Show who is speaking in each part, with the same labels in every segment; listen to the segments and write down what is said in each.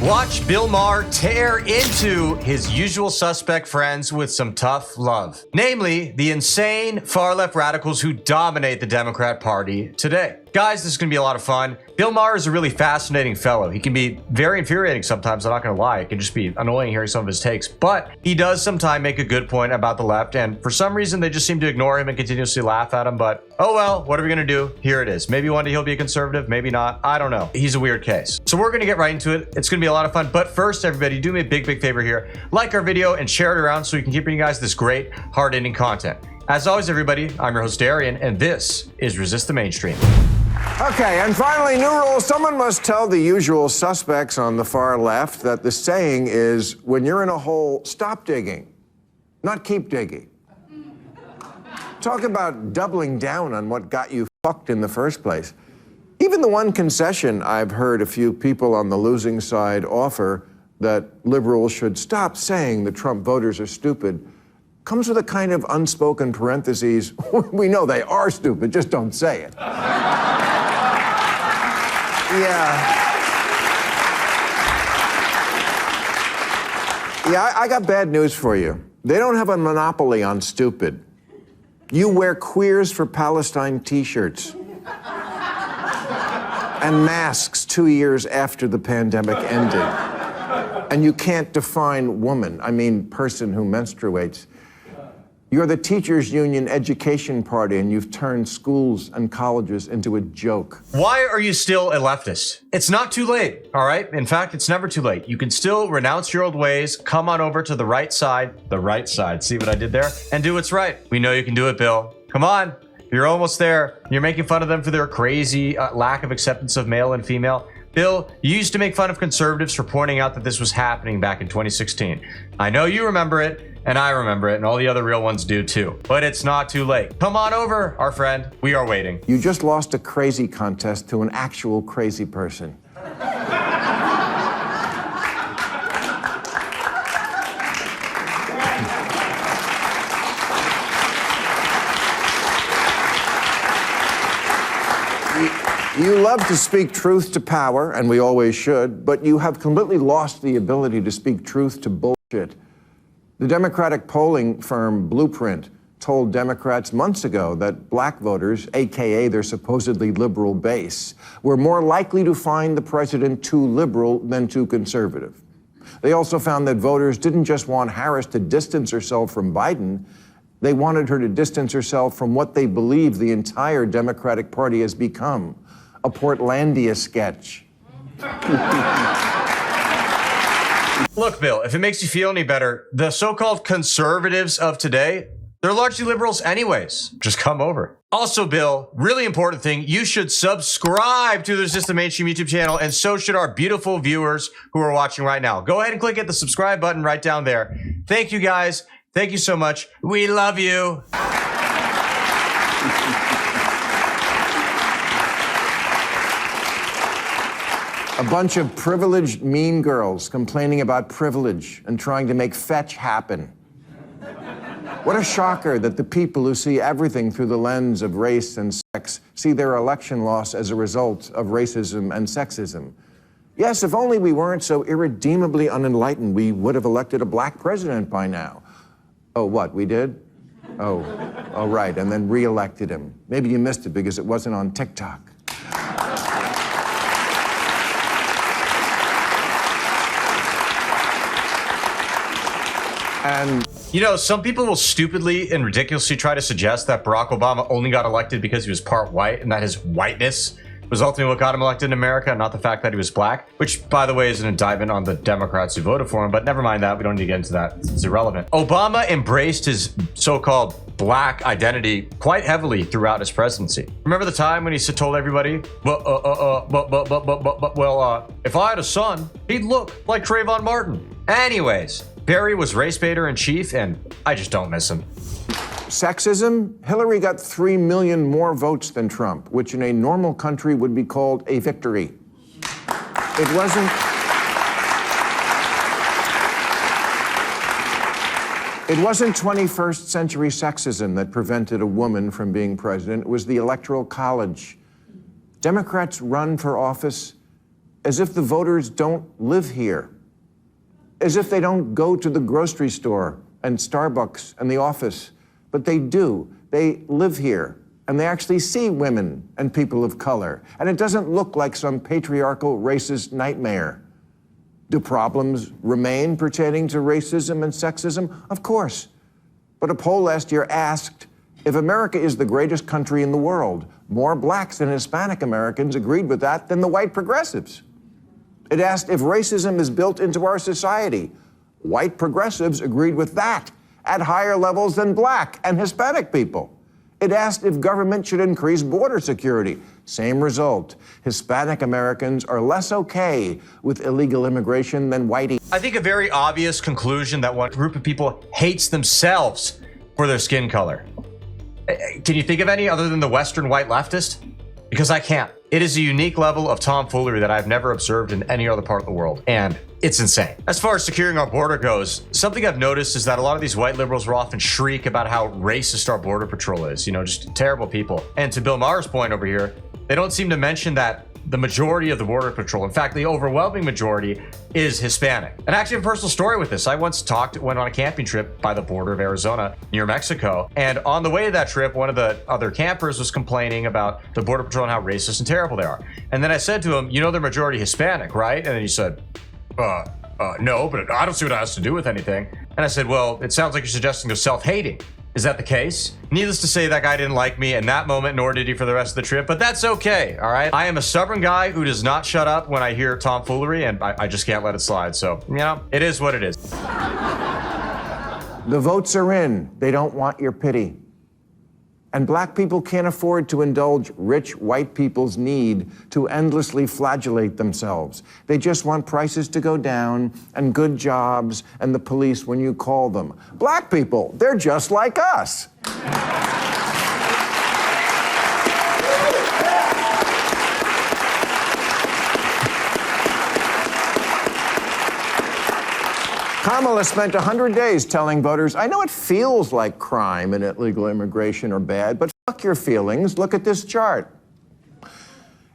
Speaker 1: Watch Bill Maher tear into his usual suspect friends with some tough love. Namely, the insane far-left radicals who dominate the Democrat Party today. Guys, this is going to be a lot of fun. Bill Maher is a really fascinating fellow. He can be very infuriating sometimes, I'm not going to lie. It can just be annoying hearing some of his takes. But he does sometimes make a good point about the left, and for some reason, they just seem to ignore him and continuously laugh at him. But, oh well, what are we going to do? Here it is. Maybe one day he'll be a conservative, maybe not. I don't know. He's a weird case. So we're going to get right into it. It's going to be a lot of fun. But first, everybody, do me a big favor here. Like our video and share it around so we can keep bringing you guys this great, hard-hitting content. As always, everybody, I'm your host, Darian, and this is Resist the Mainstream.
Speaker 2: Okay, and finally, new rule. Someone must tell the usual suspects on the far left that the saying is, when you're in a hole, stop digging, not keep digging. Talk about doubling down on what got you fucked in the first place. Even the one concession I've heard a few people on the losing side offer, that liberals should stop saying the Trump voters are stupid, comes with a kind of unspoken parentheses. We know they are stupid, just don't say it. Yeah, I got bad news for you. They don't have a monopoly on stupid. You wear Queers for Palestine t-shirts and masks 2 years after the pandemic ended. And you can't define woman, I mean person who menstruates. You're the teachers' union education party, and you've turned schools and colleges into a joke.
Speaker 1: Why are you still a leftist? It's not too late, all right? In fact, it's never too late. You can still renounce your old ways, come on over to the right side, see what I did there? And do what's right. We know you can do it, Bill. Come on, you're almost there. You're making fun of them for their crazy lack of acceptance of male and female. Bill, you used to make fun of conservatives for pointing out that this was happening back in 2016. I know you remember it. And I remember it, and all the other real ones do too. But it's not too late. Come on over, our friend. We are waiting.
Speaker 2: You just lost a crazy contest to an actual crazy person. You love to speak truth to power, and we always should, but you have completely lost the ability to speak truth to bullshit. The Democratic polling firm Blueprint told Democrats months ago that black voters, AKA their supposedly liberal base, were more likely to find the president too liberal than too conservative. They also found that voters didn't just want Harris to distance herself from Biden, they wanted her to distance herself from what they believe the entire Democratic Party has become, a Portlandia sketch.
Speaker 1: Look, Bill, if it makes you feel any better, the so-called conservatives of today, they're largely liberals anyways. Just come over. Also, Bill, really important thing, you should subscribe to the Resist the Mainstream YouTube channel, and so should our beautiful viewers who are watching right now. Go ahead and click the subscribe button right down there. Thank you, guys. Thank you so much. We love you.
Speaker 2: A bunch of privileged mean girls complaining about privilege and trying to make fetch happen. What a shocker that the people who see everything through the lens of race and sex see their election loss as a result of racism and sexism. Yes, if only we weren't so irredeemably unenlightened, we would have elected a black president by now. Oh, what, we did? Oh, right, and then re-elected him. Maybe you missed it because it wasn't on TikTok. And
Speaker 1: you know, some people will stupidly and ridiculously try to suggest that Barack Obama only got elected because he was part white and that his whiteness was ultimately what got him elected in America, not the fact that he was black, which, by the way, is an indictment on the Democrats who voted for him, but never mind that. We don't need to get into that. It's irrelevant. Obama embraced his so-called black identity quite heavily throughout his presidency. Remember the time when he told everybody, if I had a son, he'd look like Trayvon Martin. Anyways, Barry was race baiter in chief, and I just don't miss him.
Speaker 2: Sexism? Hillary got 3 million more votes than Trump, which in a normal country would be called a victory. It wasn't 21st century sexism that prevented a woman from being president. It was the Electoral College. Democrats run for office as if the voters don't live here, as if they don't go to the grocery store and Starbucks and the office, but they do. They live here, and they actually see women and people of color, and it doesn't look like some patriarchal racist nightmare. Do problems remain pertaining to racism and sexism? Of course. But a poll last year asked, if America is the greatest country in the world, more blacks and Hispanic Americans agreed with that than the white progressives. It asked if racism is built into our society. White progressives agreed with that at higher levels than black and Hispanic people. It asked if government should increase border security. Same result. Hispanic Americans are less okay with illegal immigration than whitey.
Speaker 1: I think a very obvious conclusion that one group of people hates themselves for their skin color. Can you think of any other than the Western white leftist? Because I can't. It is a unique level of tomfoolery that I've never observed in any other part of the world, and it's insane. As far as securing our border goes, something I've noticed is that a lot of these white liberals will often shriek about how racist our border patrol is, just terrible people. And to Bill Maher's point over here, they don't seem to mention that the majority of the border patrol, in fact, the overwhelming majority, is Hispanic. And actually, a personal story with this. I once went on a camping trip by the border of Arizona near Mexico. And on the way to that trip, one of the other campers was complaining about the border patrol and how racist and terrible they are. And then I said to him, they're majority Hispanic, right? And then he said, no, but I don't see what it has to do with anything. And I said, well, it sounds like you're suggesting they're self-hating. Is that the case? Needless to say, that guy didn't like me in that moment, nor did he for the rest of the trip, but that's okay, all right? I am a stubborn guy who does not shut up when I hear tomfoolery, and I just can't let it slide. So, it is what it is.
Speaker 2: The votes are in. They don't want your pity. And black people can't afford to indulge rich white people's need to endlessly flagellate themselves. They just want prices to go down and good jobs and the police when you call them. Black people, they're just like us. Kamala spent 100 days telling voters, I know it feels like crime and illegal immigration are bad, but fuck your feelings. Look at this chart.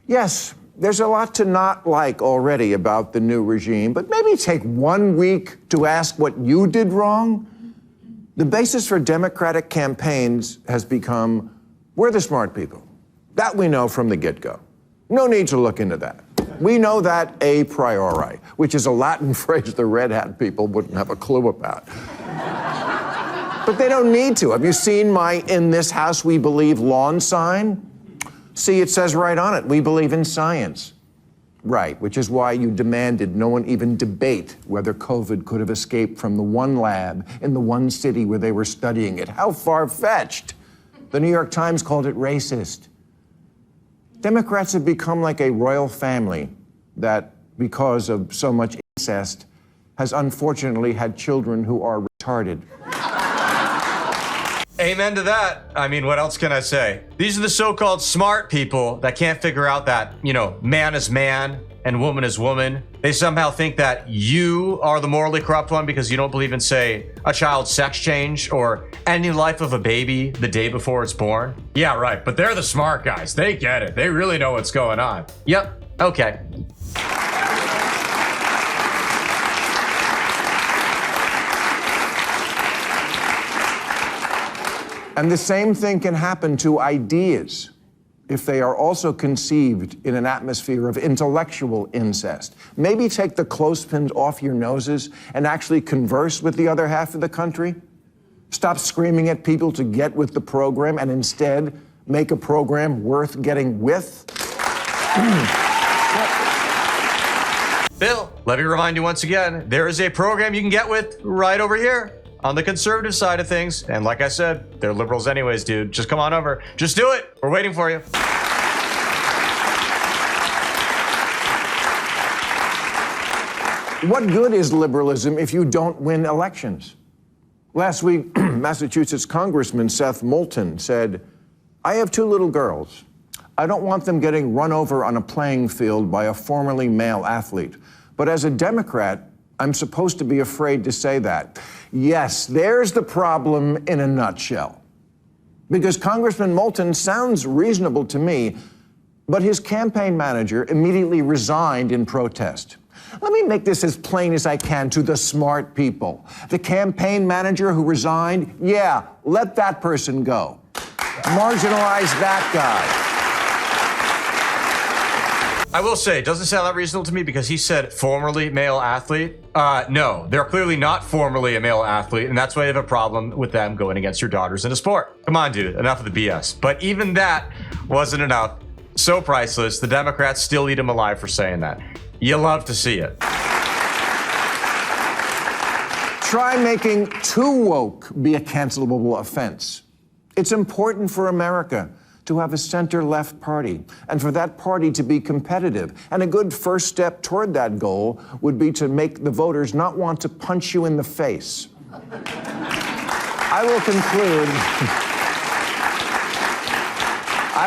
Speaker 2: Yes, there's a lot to not like already about the new regime, but maybe take 1 week to ask what you did wrong. The basis for Democratic campaigns has become, we're the smart people. That we know from the get-go. No need to look into that. We know that a priori, which is a Latin phrase the red hat people wouldn't have a clue about. But they don't need to. Have you seen my "In this house we believe" lawn sign? See, it says right on it, we believe in science. Right, which is why you demanded no one even debate whether COVID could have escaped from the one lab in the one city where they were studying it. How far-fetched. The New York Times called it racist. Democrats have become like a royal family that, because of so much incest, has unfortunately had children who are retarded.
Speaker 1: Amen to that. I mean, what else can I say? These are the so-called smart people that can't figure out that, man is man and woman is woman. They somehow think that you are the morally corrupt one because you don't believe in, say, a child's sex change or ending the life of a baby the day before it's born. Yeah, right, but they're the smart guys. They get it. They really know what's going on. Yep, okay.
Speaker 2: And the same thing can happen to ideas if they are also conceived in an atmosphere of intellectual incest. Maybe take the clothespins off your noses and actually converse with the other half of the country. Stop screaming at people to get with the program and instead make a program worth getting with.
Speaker 1: Bill, let me remind you once again, there is a program you can get with right over here on the conservative side of things. And like I said, they're liberals anyways, dude. Just come on over. Just do it. We're waiting for you.
Speaker 2: What good is liberalism if you don't win elections? Last week, Massachusetts Congressman Seth Moulton said, I have 2 little girls. I don't want them getting run over on a playing field by a formerly male athlete. But as a Democrat, I'm supposed to be afraid to say that. Yes, there's the problem in a nutshell. Because Congressman Moulton sounds reasonable to me, But his campaign manager immediately resigned in protest. Let me make this as plain as I can to the smart people. The campaign manager who resigned, yeah, let that person go. Marginalize that guy.
Speaker 1: I will say, it doesn't sound that reasonable to me because he said formerly male athlete. No, they're clearly not formerly a male athlete, and that's why you have a problem with them going against your daughters in a sport. Come on, dude, enough of the BS. But even that wasn't enough. So priceless, the Democrats still eat him alive for saying that. You love to see it.
Speaker 2: Try making too woke be a cancelable offense. It's important for America to have a center-left party, and for that party to be competitive. And a good first step toward that goal would be to make the voters not want to punch you in the face. I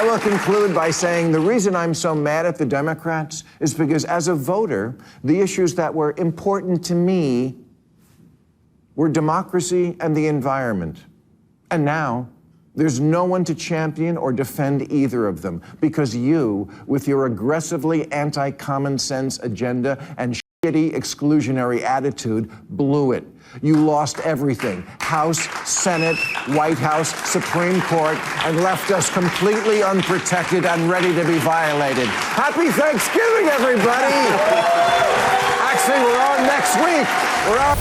Speaker 2: will conclude by saying the reason I'm so mad at the Democrats is because as a voter, the issues that were important to me were democracy and the environment. And now, there's no one to champion or defend either of them because you, with your aggressively anti-common sense agenda and shitty exclusionary attitude, blew it. You lost everything. House, Senate, White House, Supreme Court, and left us completely unprotected and ready to be violated. Happy Thanksgiving, everybody! Actually, we're on next week.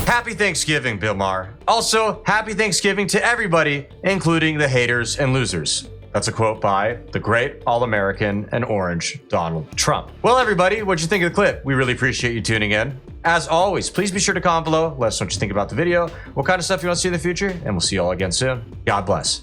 Speaker 1: Happy Thanksgiving, Bill Maher. Also, happy Thanksgiving to everybody, including the haters and losers. That's a quote by the great All-American and Orange Donald Trump. Well, everybody, what'd you think of the clip? We really appreciate you tuning in. As always, please be sure to comment below. Let us know what you think about the video, what kind of stuff you want to see in the future, and we'll see you all again soon. God bless.